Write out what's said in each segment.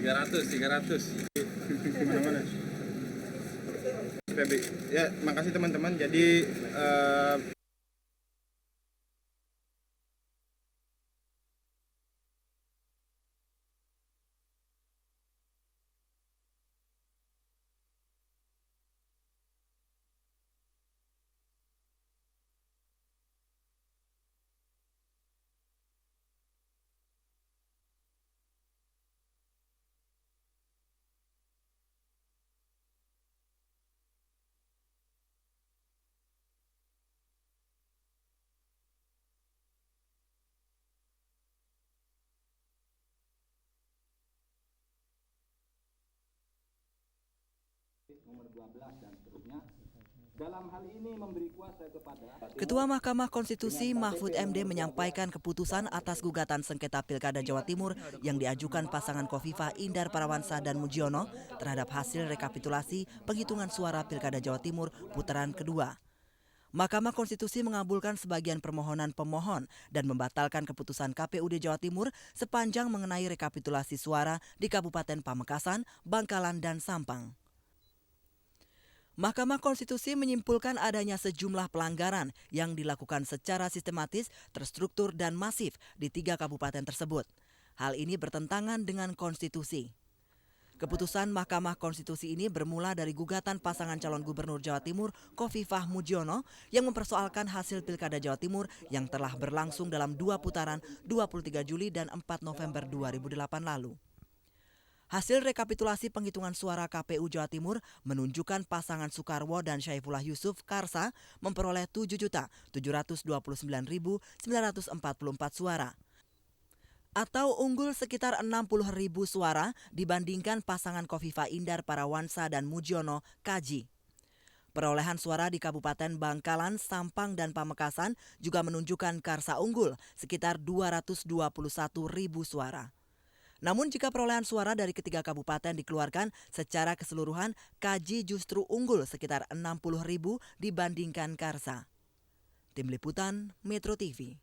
300. Mana-mana. Ya, makasih teman-teman. Jadi nomor 12 dan seterusnya. Dalam hal ini memberi kuasa kepada Ketua Mahkamah Konstitusi Mahfud MD menyampaikan keputusan atas gugatan sengketa Pilkada Jawa Timur yang diajukan pasangan Khofifah Indar Parawansa dan Mujiono terhadap hasil rekapitulasi penghitungan suara Pilkada Jawa Timur putaran kedua. Mahkamah Konstitusi mengabulkan sebagian permohonan pemohon dan membatalkan keputusan KPUD Jawa Timur sepanjang mengenai rekapitulasi suara di Kabupaten Pamekasan, Bangkalan, dan Sampang. Mahkamah Konstitusi menyimpulkan adanya sejumlah pelanggaran yang dilakukan secara sistematis, terstruktur, dan masif di 3 kabupaten tersebut. Hal ini bertentangan dengan konstitusi. Keputusan Mahkamah Konstitusi ini bermula dari gugatan pasangan calon gubernur Jawa Timur Khofifah Mujiono yang mempersoalkan hasil Pilkada Jawa Timur yang telah berlangsung dalam 2 putaran 23 Juli dan 4 November 2008 lalu. Hasil rekapitulasi penghitungan suara KPU Jawa Timur menunjukkan pasangan Soekarwo dan Syaifullah Yusuf Karsa memperoleh 7.729.944 suara atau unggul sekitar 60.000 suara dibandingkan pasangan Khofifah Indar Parawansa dan Mujiono Kaji. Perolehan suara di Kabupaten Bangkalan, Sampang, dan Pamekasan juga menunjukkan Karsa unggul sekitar 221.000 suara. Namun jika perolehan suara dari ketiga kabupaten dikeluarkan secara keseluruhan, Kaji justru unggul sekitar 60.000 dibandingkan Karsa. Tim Liputan Metro TV.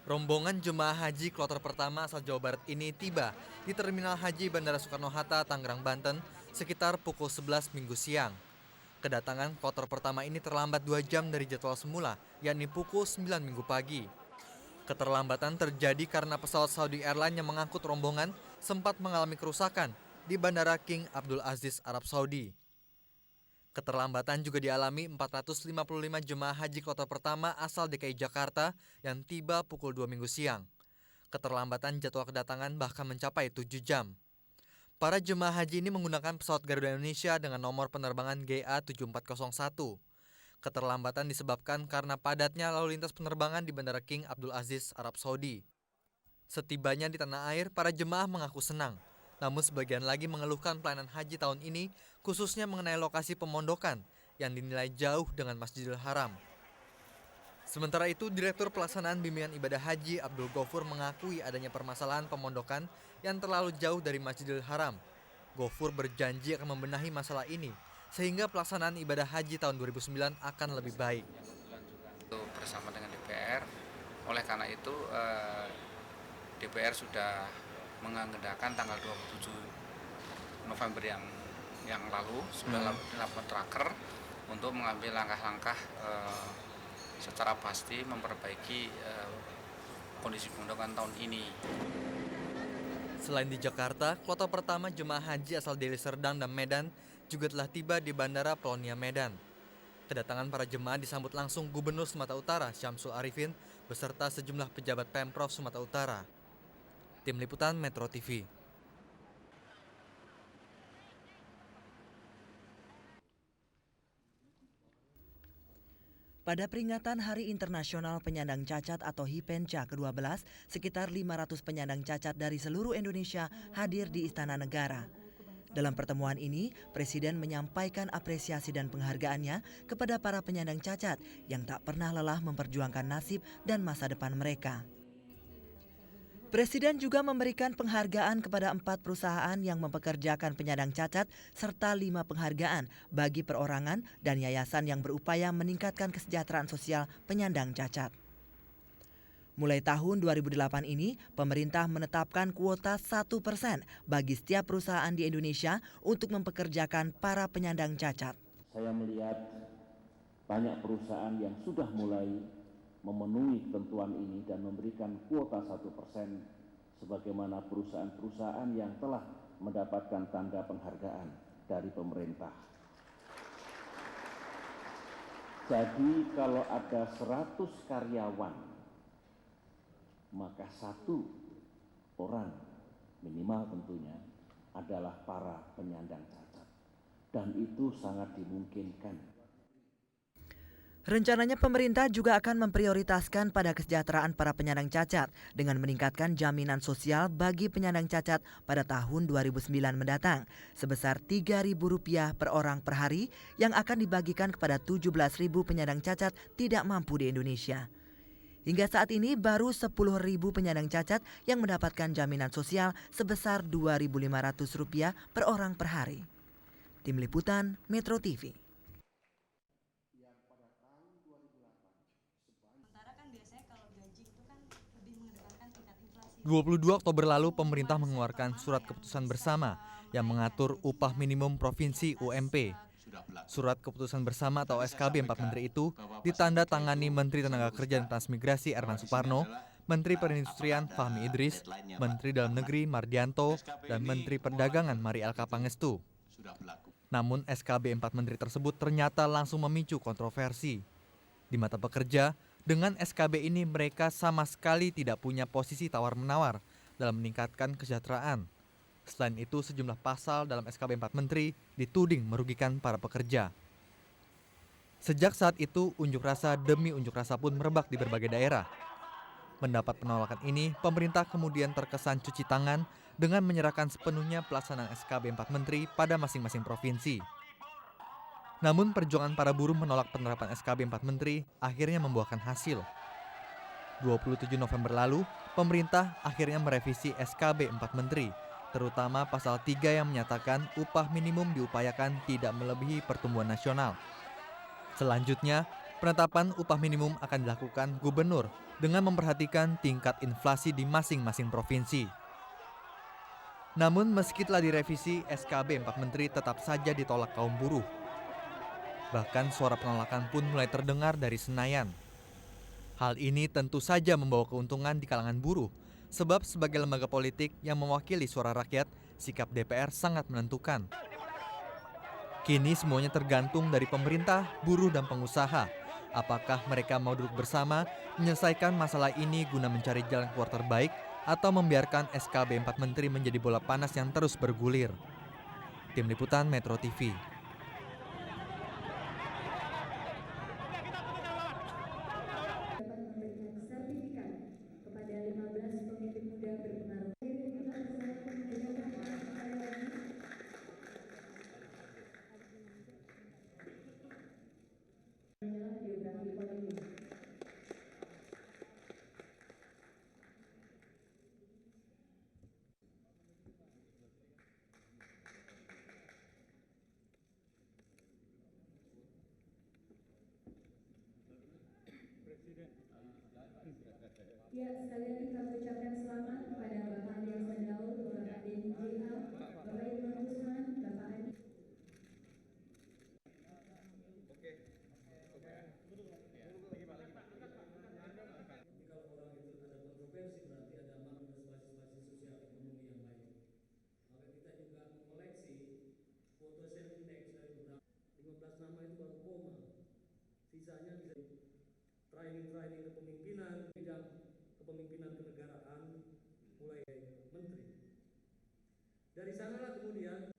Rombongan jemaah haji kloter pertama asal Jawa Barat ini tiba di Terminal Haji Bandara Soekarno-Hatta, Tangerang, Banten sekitar pukul 11 Minggu siang. Kedatangan kloter pertama ini terlambat 2 jam dari jadwal semula, yakni pukul 9 Minggu pagi. Keterlambatan terjadi karena pesawat Saudi Airlines yang mengangkut rombongan sempat mengalami kerusakan di Bandara King Abdul Aziz, Arab Saudi. Keterlambatan juga dialami 455 jemaah haji kloter pertama asal DKI Jakarta yang tiba pukul 2 Minggu siang. Keterlambatan jadwal kedatangan bahkan mencapai 7 jam. Para jemaah haji ini menggunakan pesawat Garuda Indonesia dengan nomor penerbangan GA7401. Keterlambatan disebabkan karena padatnya lalu lintas penerbangan di Bandara King Abdul Aziz, Arab Saudi. Setibanya di tanah air, para jemaah mengaku senang. Namun sebagian lagi mengeluhkan pelayanan haji tahun ini, khususnya mengenai lokasi pemondokan yang dinilai jauh dengan Masjidil Haram. Sementara itu, Direktur Pelaksanaan Bimbingan Ibadah Haji Abdul Ghafur mengakui adanya permasalahan pemondokan yang terlalu jauh dari Masjidil Haram. Ghafur berjanji akan membenahi masalah ini, sehingga pelaksanaan ibadah haji tahun 2009 akan lebih baik. Bersama dengan DPR, oleh karena itu DPR sudah mengagendakan tanggal 27 November yang lalu sudah dilakukan tracker untuk mengambil langkah-langkah secara pasti memperbaiki kondisi pemondokan tahun ini. Selain di Jakarta, kloter pertama jemaah haji asal Deli Serdang dan Medan juga telah tiba di Bandara Polonia Medan. Kedatangan para jemaah disambut langsung Gubernur Sumatera Utara Syamsul Arifin beserta sejumlah pejabat Pemprov Sumatera Utara. Tim Liputan Metro TV. Pada peringatan Hari Internasional Penyandang Cacat atau HIPENCA ke-12, sekitar 500 penyandang cacat dari seluruh Indonesia hadir di Istana Negara. Dalam pertemuan ini, Presiden menyampaikan apresiasi dan penghargaannya kepada para penyandang cacat yang tak pernah lelah memperjuangkan nasib dan masa depan mereka. Presiden juga memberikan penghargaan kepada 4 perusahaan yang mempekerjakan penyandang cacat serta 5 penghargaan bagi perorangan dan yayasan yang berupaya meningkatkan kesejahteraan sosial penyandang cacat. Mulai tahun 2008 ini, pemerintah menetapkan kuota 1% bagi setiap perusahaan di Indonesia untuk mempekerjakan para penyandang cacat. Saya melihat banyak perusahaan yang sudah mulai memenuhi ketentuan ini dan memberikan kuota 1% sebagaimana perusahaan-perusahaan yang telah mendapatkan tanda penghargaan dari pemerintah. Jadi kalau ada 100 karyawan, maka 1 orang minimal tentunya adalah para penyandang cacat. Dan itu sangat dimungkinkan. Rencananya pemerintah juga akan memprioritaskan pada kesejahteraan para penyandang cacat dengan meningkatkan jaminan sosial bagi penyandang cacat pada tahun 2009 mendatang sebesar Rp3.000 per orang per hari yang akan dibagikan kepada 17.000 penyandang cacat tidak mampu di Indonesia. Hingga saat ini baru 10.000 penyandang cacat yang mendapatkan jaminan sosial sebesar Rp2.500 per orang per hari. Tim Liputan Metro TV. 22 Oktober lalu pemerintah mengeluarkan surat keputusan bersama yang mengatur upah minimum provinsi UMP. Surat keputusan bersama atau SKB 4 Menteri itu ditanda tangani Menteri Tenaga Kerja dan Transmigrasi Erman Suparno, Menteri Perindustrian Fahmi Idris, Menteri Dalam Negeri Mardianto, dan Menteri Perdagangan Mari Elka Pangestu. Namun SKB 4 Menteri tersebut ternyata langsung memicu kontroversi. Di mata pekerja, dengan SKB ini mereka sama sekali tidak punya posisi tawar-menawar dalam meningkatkan kesejahteraan. Selain itu, sejumlah pasal dalam SKB 4 Menteri dituding merugikan para pekerja. Sejak saat itu, unjuk rasa demi unjuk rasa pun merebak di berbagai daerah. Mendapat penolakan ini, pemerintah kemudian terkesan cuci tangan dengan menyerahkan sepenuhnya pelaksanaan SKB 4 Menteri pada masing-masing provinsi. Namun, perjuangan para buruh menolak penerapan SKB 4 Menteri akhirnya membuahkan hasil. 27 November lalu, pemerintah akhirnya merevisi SKB 4 Menteri, terutama pasal 3 yang menyatakan upah minimum diupayakan tidak melebihi pertumbuhan nasional. Selanjutnya, penetapan upah minimum akan dilakukan gubernur dengan memperhatikan tingkat inflasi di masing-masing provinsi. Namun meski telah direvisi, SKB 4 Menteri tetap saja ditolak kaum buruh. Bahkan suara penolakan pun mulai terdengar dari Senayan. Hal ini tentu saja membawa keuntungan di kalangan buruh, sebab sebagai lembaga politik yang mewakili suara rakyat, sikap DPR sangat menentukan. Kini semuanya tergantung dari pemerintah, buruh, dan pengusaha. Apakah mereka mau duduk bersama, menyelesaikan masalah ini guna mencari jalan keluar terbaik, atau membiarkan SKB 4 Menteri menjadi bola panas yang terus bergulir. Tim Liputan Metro TV. Ya, sekali lagi kami ucapkan selamat kepada Bapak Andi Sandaul, Bapak Denny JA, Bapak Irman Gusman, Bapak Adi. Sisanya bisa training kepemimpinan, bidang kepemimpinan kenegaraan mulai menteri. Dari sanalah kemudian